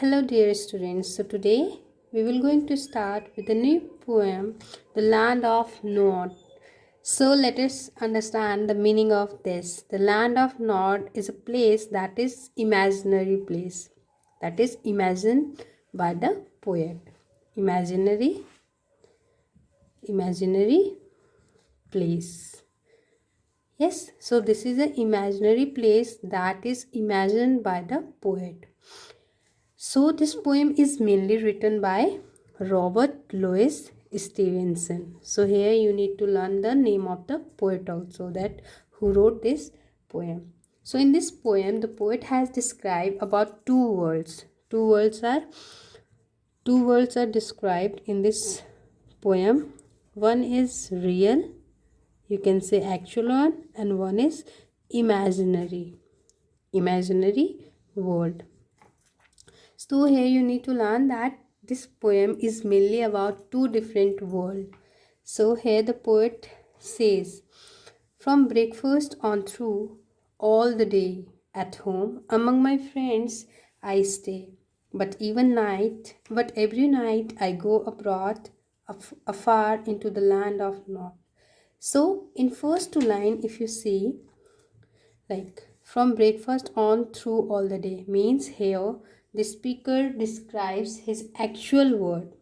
Hello dear students. So today we will going to start with a new poem, The Land of Nod. So let us understand the meaning of this. The land of Nod is a place that is imaginary place. That is imagined by the poet. Imaginary place. Yes, so this is an imaginary place that is imagined by the poet. So this poem is mainly written by Robert Louis Stevenson. So here you need to learn the name of the poet also, that who wrote this poem. So in this poem the poet has described about two worlds. Two worlds are described in this poem. One is real, you can say actual one, and one is imaginary world. So here you need to learn that this poem is mainly about two different worlds. So here the poet says, from breakfast on through all the day at home among my friends I stay. But every night I go abroad, afar into the land of North. So in first two line, if you see, like from breakfast on through all the day means here the speaker describes his actual word.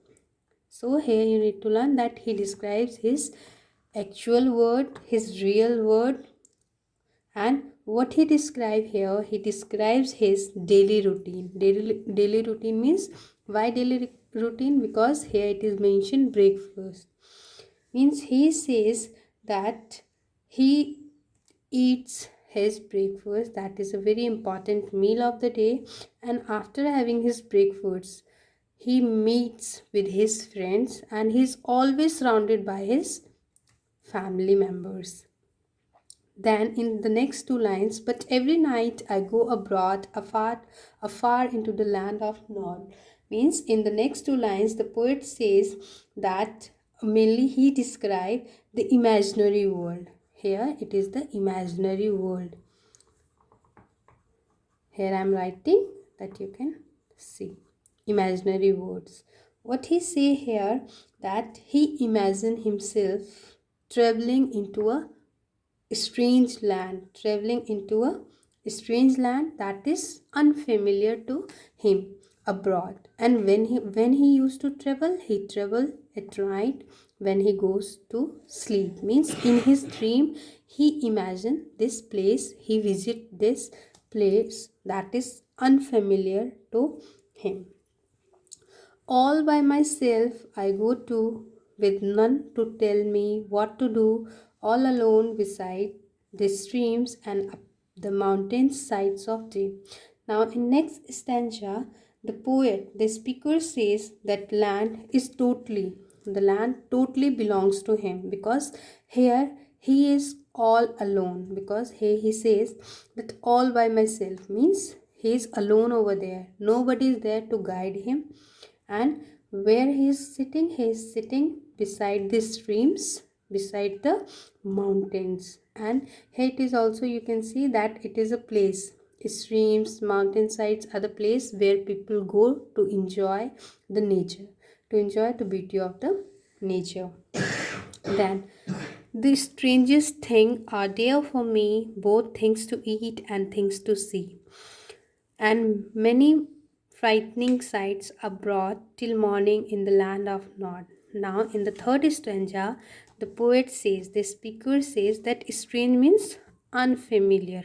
So here you need to learn that he describes his actual word, his real word. And what he describes here, he describes his daily routine. Daily routine means, why daily routine? Because here it is mentioned breakfast means he says that he eats his breakfast, that is a very important meal of the day, and after having his breakfast he meets with his friends and he's always surrounded by his family members. Then in the next two lines, but every night I go abroad, afar into the land of Nod, means in the next two lines the poet says that mainly he describes the imaginary world. Here it is the imaginary world. Here I am writing that you can see imaginary words. What he say here, that he imagine himself traveling into a strange land, that is unfamiliar to him abroad. And when he used to travel, he travel at night when he goes to sleep, means in his dream he imagine this place, he visit this place that is unfamiliar to him. All by myself I go to, with none to tell me what to do, all alone beside the streams and up the mountain sides of dream. Now in next stanza, the speaker says that the land totally belongs to him, because here he is all alone, because here he says that all by myself means he is alone over there, nobody is there to guide him. And where he is sitting beside the streams, beside the mountains. And here it is also, you can see that it is a place, streams, mountainsides are the place where people go to enjoy the nature, to enjoy the beauty of the nature. Then the strangest thing are there for me, both things to eat and things to see, and many frightening sights abroad till morning in the land of Nod. Now, in the third stanza, the speaker says that strange means unfamiliar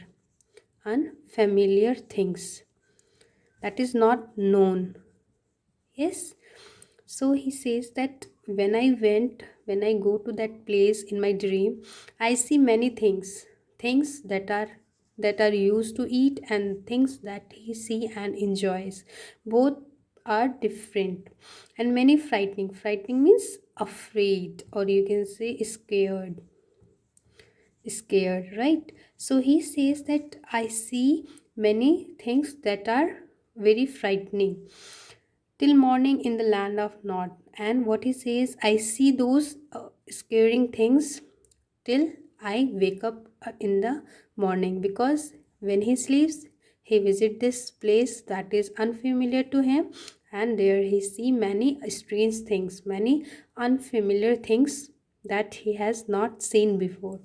things, that is not known. Yes, so he says that when I go to that place in my dream, I see many things that are used to eat, and things that he see and enjoys. Both are different, and many frightening. Frightening means afraid, or you can say scared, right? So he says that I see many things that are very frightening till morning in the land of Nod. And what he says, I see those scaring things till I wake up in the morning, because when he sleeps He visit this place that is unfamiliar to him, and there he see many strange things, many unfamiliar things that he has not seen before.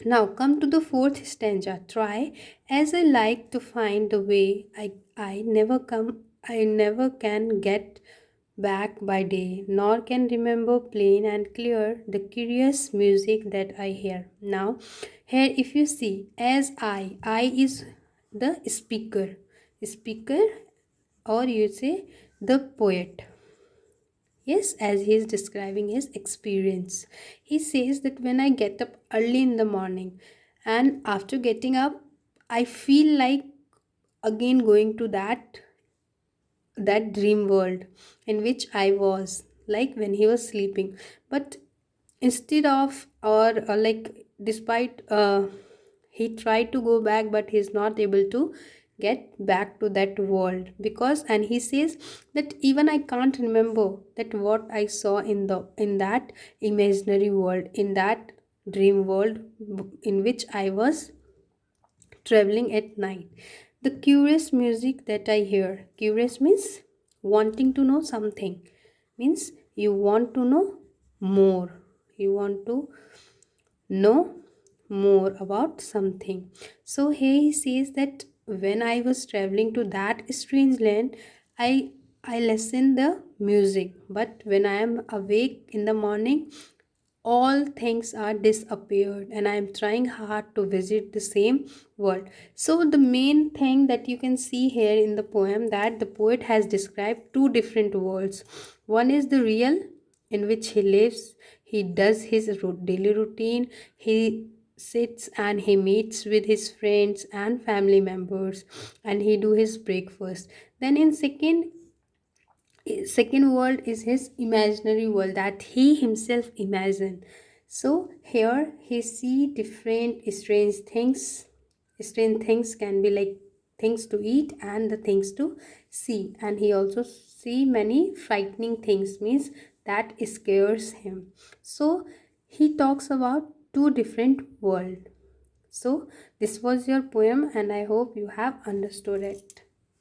Now come to the fourth stanza. Try as I like to find the way. I never can get back by day, nor can remember plain and clear the curious music that I hear. Now, here if you see, as I is the speaker, or you say the poet. Yes, as he is describing his experience. He says that when I get up early in the morning, and after getting up, I feel like again going to that dream world in which I was, like when he was sleeping. But instead of, or like despite he tried to go back, but he's not able to get back to that world, because, and he says that even I can't remember that what I saw in that imaginary world, in that dream world in which I was traveling at night. The curious music that I hear. Curious means wanting to know something. Means you want to know more. You want to know more about something. So here he says that when I was traveling to that strange land, I I listen the music, but when I am awake in the morning, all things are disappeared, and I am trying hard to visit the same world. So the main thing that you can see here in the poem, that the poet has described two different worlds. One is the real, in which he lives, he does his daily routine, he sits and he meets with his friends and family members, and he do his breakfast. Then in second world is his imaginary world that he himself imagined. So here he see different strange things can be like things to eat and the things to see, and he also see many frightening things, means that scares him. So he talks about two different world. So this was your poem, and I hope you have understood it.